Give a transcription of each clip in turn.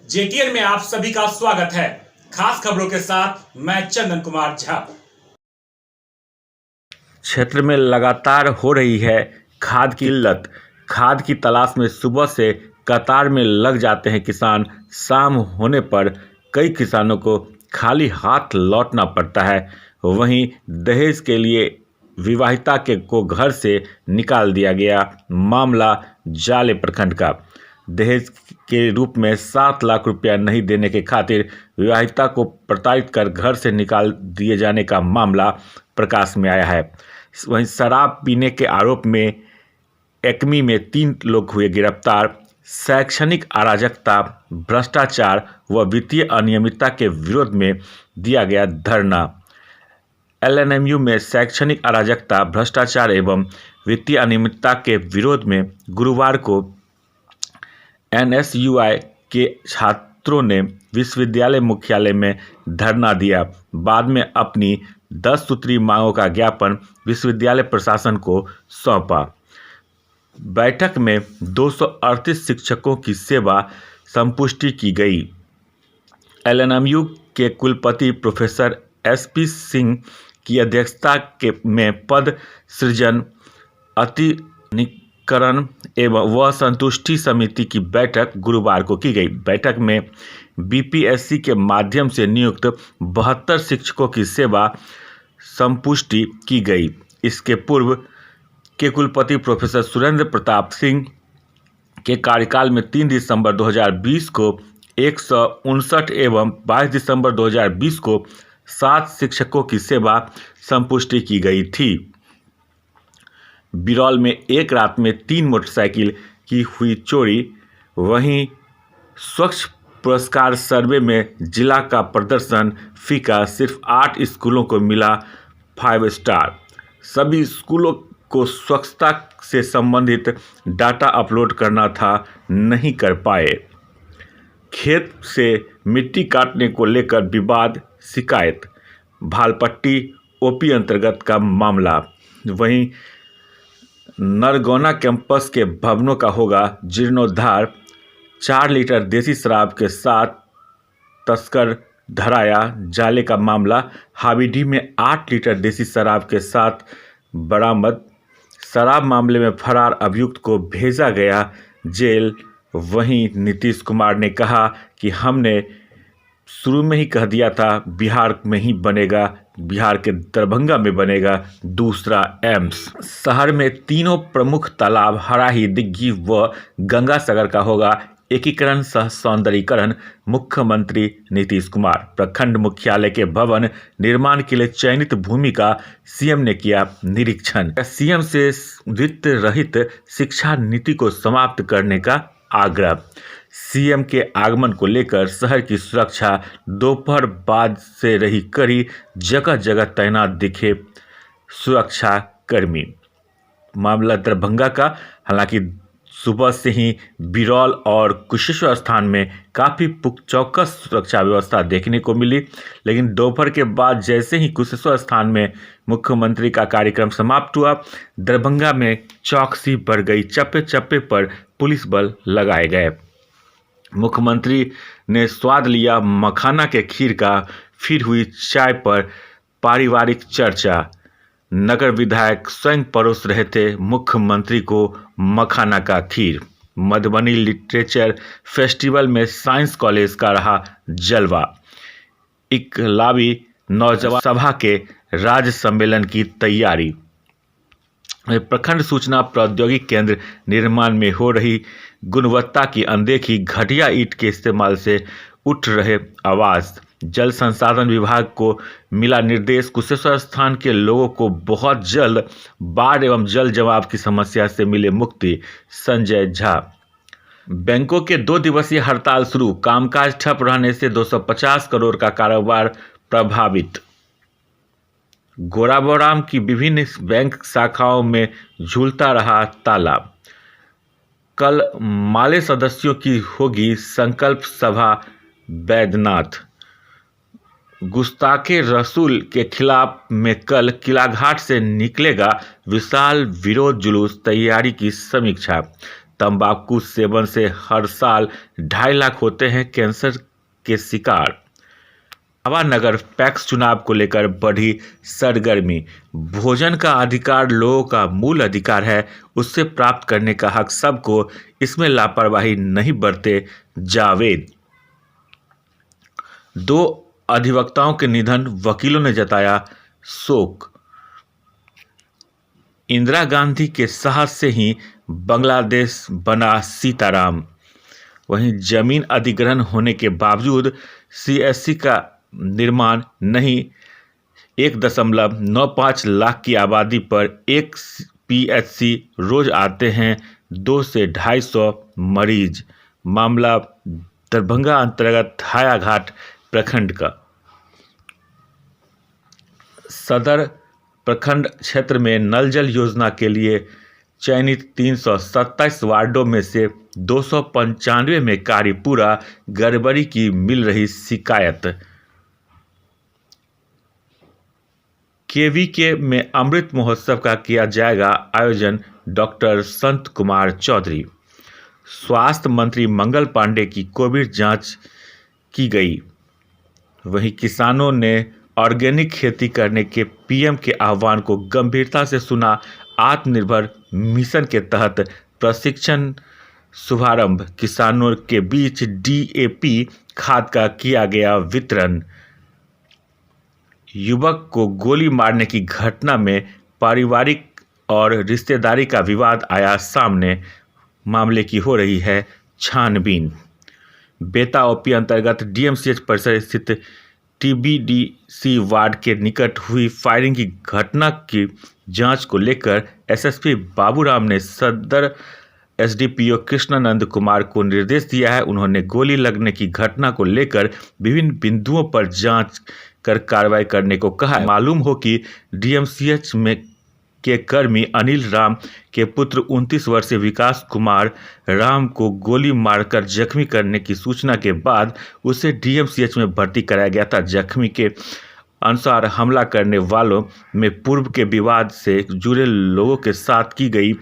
जेटीएन में आप सभी का स्वागत है। खास खबरों के साथ मैं चंदन कुमार झा। क्षेत्र में लगातार हो रही है खाद की किल्लत। खाद की तलाश में सुबह से कतार में लग जाते हैं किसान। शाम होने पर कई किसानों को खाली हाथ लौटना पड़ता है। वहीं दहेज के लिए विवाहिता को घर से निकाल दिया गया। मामला जाले प्रखंड का। दहेज के रूप में 7 लाख रुपया नहीं देने के खातिर विवाहिता को प्रताड़ित कर घर से निकाल दिए जाने का मामला प्रकाश में आया है। वहीं शराब पीने के आरोप में एकमी में 3 लोग हुए गिरफ्तार। शैक्षणिक अराजकता, भ्रष्टाचार व वित्तीय अनियमितता के विरोध में दिया गया धरना। एलएनएमयू में शैक्षणिक अराजकता, भ्रष्टाचार एवं वित्तीय अनियमितता के विरोध में गुरुवार को एनएसयूआई के छात्रों ने विश्वविद्यालय मुख्यालय में धरना दिया। बाद में अपनी 10 सूत्री मांगों का ज्ञापन विश्वविद्यालय प्रशासन को सौंपा। बैठक में 238 शिक्षकों की सेवा संपुष्टि की गई। एलएनएमयू के कुलपति प्रोफेसर एसपी सिंह की अध्यक्षता में पद सृजन, अतिनिकरण एवं व संतुष्टि समिति की बैठक गुरुवार को की गई। बैठक में बीपीएससी के माध्यम से नियुक्त 72 शिक्षकों की सेवा संपुष्टि की गई। इसके पूर्व के कुलपति प्रोफेसर सुरेंद्र प्रताप सिंह के कार्यकाल में 3 दिसंबर 2020 को 159 एवं 22 दिसंबर 2020 को 7 शिक्षकों की सेवा संपुष्टि की गई थी। बिरौल में एक रात में 3 मोटरसाइकिल की हुई चोरी। वहीं स्वच्छ पुरस्कार सर्वे में जिला का प्रदर्शन फीका। सिर्फ 8 स्कूलों को मिला 5 स्टार। सभी स्कूलों को स्वच्छता से संबंधित डाटा अपलोड करना था, नहीं कर पाए। खेत से मिट्टी काटने को लेकर विवाद, शिकायत। भालपट्टी ओपी अंतर्गत का मामला। वहीं नरगौना कैंपस के भवनों का होगा जीर्णोद्धार। 4 लीटर देसी शराब के साथ तस्कर धराया। जाले का मामला। हावीडीह में 8 लीटर देसी शराब के साथ बरामद। शराब मामले में फरार अभियुक्त को भेजा गया जेल। वहीं नीतीश कुमार ने कहा कि हमने शुरू में ही कह दिया था बिहार में ही बनेगा, बिहार के दरभंगा में बनेगा दूसरा एम्स। शहर में तीनों प्रमुख तालाब हराही, दिग्गी व गंगासागर का होगा एकीकरण सह सौंदर्यीकरण। मुख्यमंत्री नीतीश कुमार। प्रखंड मुख्यालय के भवन निर्माण के लिए चयनित भूमि का सीएम ने किया निरीक्षण। सीएम से वित्त रहित शिक्षा नीति को समाप्त करने का आग्रह। सीएम के आगमन को लेकर शहर की सुरक्षा दोपहर बाद से रही कड़ी। जगह जगह तैनात दिखे सुरक्षा कर्मी। मामला दरभंगा का। हालांकि सुबह से ही बिरौल और कुशेश्वर स्थान में काफ़ी चौकस सुरक्षा व्यवस्था देखने को मिली, लेकिन दोपहर के बाद जैसे ही कुशेश्वर स्थान में मुख्यमंत्री का कार्यक्रम समाप्त हुआ, दरभंगा में चौकसी बढ़ गई। चप्पे चप्पे पर पुलिस बल लगाए गए। मुख्यमंत्री ने स्वाद लिया मखाना के खीर का। फिर हुई चाय पर पारिवारिक चर्चा। नगर विधायक स्वयं परोस रहे थे मुख्यमंत्री को मखाना का खीर। मधुबनी लिटरेचर फेस्टिवल में साइंस कॉलेज का रहा जलवा। इकलावी नौजवान सभा के राज्य सम्मेलन की तैयारी। प्रखंड सूचना प्रौद्योगिकी केंद्र निर्माण में हो रही गुणवत्ता की अनदेखी, घटिया ईंट के इस्तेमाल से उठ रहे आवाज। जल संसाधन विभाग को मिला निर्देश, कुशेश्वर स्थान के लोगों को बहुत जल्द बाढ़ एवं जल जमाव की समस्या से मिले मुक्ति। संजय झा। बैंकों के 2 दिवसीय हड़ताल शुरू। कामकाज ठप रहने से 250 करोड़ का कारोबार प्रभावित। गोराबोराम की विभिन्न बैंक शाखाओं में झूलता रहा ताला। कल माले सदस्यों की होगी संकल्प सभा बैद्यनाथ। गुस्ताखे रसूल के खिलाफ में कल किलाघाट से निकलेगा विशाल विरोध जुलूस। तैयारी की समीक्षा। तंबाकू सेवन से हर साल 2.5 लाख होते हैं कैंसर के शिकार। नवानगर पैक्स चुनाव को लेकर बढ़ी सरगर्मी। भोजन का अधिकार लोगों का मूल अधिकार है, उससे प्राप्त करने का हक सबको, इसमें लापरवाही नहीं बरते जावेद। 2 अधिवक्ताओं के निधन, वकीलों ने जताया शोक। इंदिरा गांधी के साहस से ही बांग्लादेश बना सीताराम। वहीं जमीन अधिग्रहण होने के बावजूद सीएससी का निर्माण नहीं। 1.95 लाख की आबादी पर एक पीएचसी रोज आते हैं 200 से 250 मरीज। मामला दरभंगा अंतर्गत हायाघाट प्रखंड का। सदर प्रखंड क्षेत्र में नल जल योजना के लिए चयनित 327 वार्डों में से 295 में कार्य पूरा, गड़बड़ी की मिल रही शिकायत। केवीके में अमृत महोत्सव का किया जाएगा आयोजन, डॉक्टर संत कुमार चौधरी। स्वास्थ्य मंत्री मंगल पांडे की कोविड जांच की गई। वहीं किसानों ने ऑर्गेनिक खेती करने के पीएम के आह्वान को गंभीरता से सुना। आत्मनिर्भर मिशन के तहत प्रशिक्षण शुभारंभ, किसानों के बीच डीएपी खाद का किया गया वितरण। युवक को गोली मारने की घटना में पारिवारिक और रिश्तेदारी का विवाद आया सामने, मामले की हो रही है छानबीन। बेता ओपी अंतर्गत डीएमसीएच परिसर स्थित टीबीडीसी वार्ड के निकट हुई फायरिंग की घटना की जांच को लेकर एसएसपी बाबूराम ने सदर एसडीपीओ कृष्णानंद कुमार को निर्देश दिया है। उन्होंने गोली लगने की घटना को लेकर विभिन्न बिंदुओं पर जांच कर कार्रवाई करने को कहा है। मालूम हो कि डीएमसीएच में के कर्मी अनिल राम के पुत्र 29 वर्षीय विकास कुमार राम को गोली मारकर जख्मी करने की सूचना के बाद उसे डीएमसीएच में भर्ती कराया गया था। जख्मी के अनुसार हमला करने वालों में पूर्व के विवाद से जुड़े लोगों के साथ की गई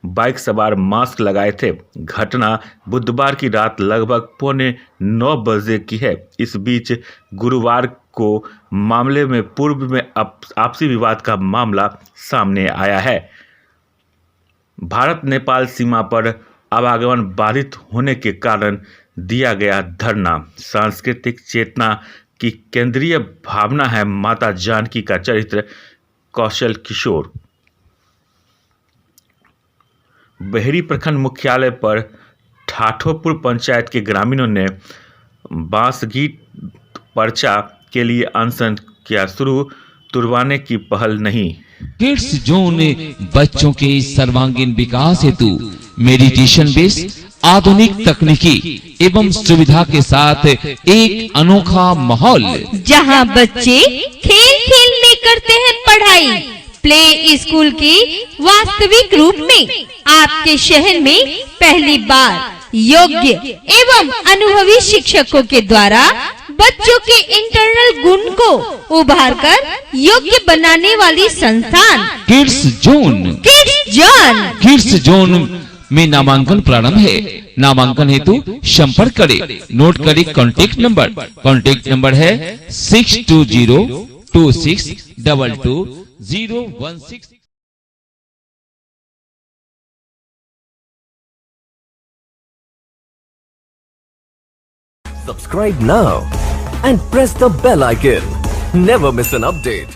बाइक सवार मास्क लगाए थे। घटना बुधवार की रात लगभग 8:45 बजे की है। इस बीच गुरुवार को मामले में पूर्व में आपसी विवाद का मामला सामने आया है। भारत नेपाल सीमा पर आवागमन बाधित होने के कारण दिया गया धरना। सांस्कृतिक चेतना की केंद्रीय भावना है माता जानकी का चरित्र, कौशल किशोर। बहेरी प्रखंड मुख्यालय पर ठाठोपुर पंचायत के ग्रामीणों ने बांसगीत पर्चा के लिए अनशन किया शुरू, तुड़वाने की पहल नहीं। किड्स जोन बच्चों के सर्वांगीण विकास हेतु मेडिटेशन बेस्ड आधुनिक तकनीकी एवं सुविधा के साथ एक अनोखा माहौल, जहां बच्चे खेल खेल में करते हैं पढ़ाई। प्ले स्कूल के वास्तविक रूप में आपके शहर में पहली बार योग्य एवं अनुभवी शिक्षकों के द्वारा बच्चों के इंटरनल गुण को उभार कर योग्य बनाने वाली संस्थान किड्स जोन में नामांकन प्रारंभ है। नामांकन हेतु संपर्क करें, नोट करें कॉन्टेक्ट नंबर है 6202622016। Subscribe now and press the bell icon. Never miss an update.